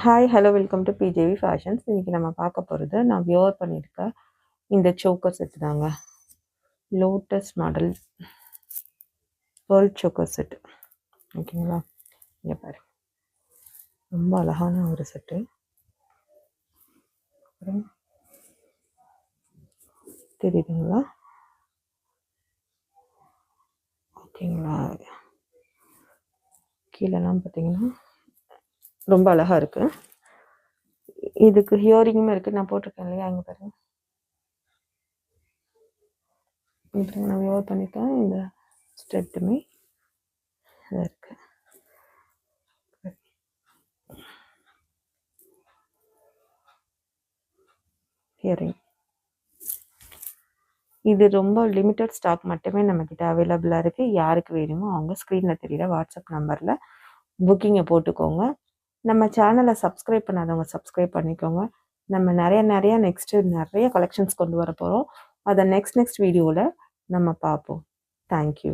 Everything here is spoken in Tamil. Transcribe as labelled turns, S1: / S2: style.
S1: Hi hello welcome to BJV fashions. இன்றைக்கி நம்ம பார்க்க போகிறது நான் வியர் பண்ணியிருக்க இந்த சோக்கர் செட்டு தாங்க. Lotus model pearl choker set. ஓகேங்களா, இங்கே பாரு, ரொம்ப அழகான ஒரு செட்டு. அப்புறம் தெரியுதுங்களா? ஓகேங்களா, கீழெல்லாம் பார்த்தீங்கன்னா ரொம்ப அழகாக இருக்குது. இதுக்கு ஹியரிங்குமே இருக்குது. நான் போட்டிருக்கேன் இல்லையா, அங்கே பாருங்கள். இப்படி நான் வியர் பண்ணியிருக்கேன். இந்த ஸ்டெட்டுமே இருக்குது. ஹியரிங் இது ரொம்ப லிமிட்டட் ஸ்டாக் மட்டுமே நம்மக்கிட்ட அவைலபிளாக இருக்குது. யாருக்கு வேணுமோ அவங்க ஸ்க்ரீனில் தெரியுற வாட்ஸ்அப் நம்பரில் புக்கிங்கை போட்டுக்கோங்க. நம்ம சேனலை சப்ஸ்கிரைப் பண்ணாதவங்க சப்ஸ்கிரைப் பண்ணிக்கோங்க. நம்ம நிறைய நெக்ஸ்ட்டு நிறைய கலெக்ஷன்ஸ் கொண்டு வர போகிறோம். அதை நெக்ஸ்ட் வீடியோவில் நம்ம பார்ப்போம். தேங்க்யூ.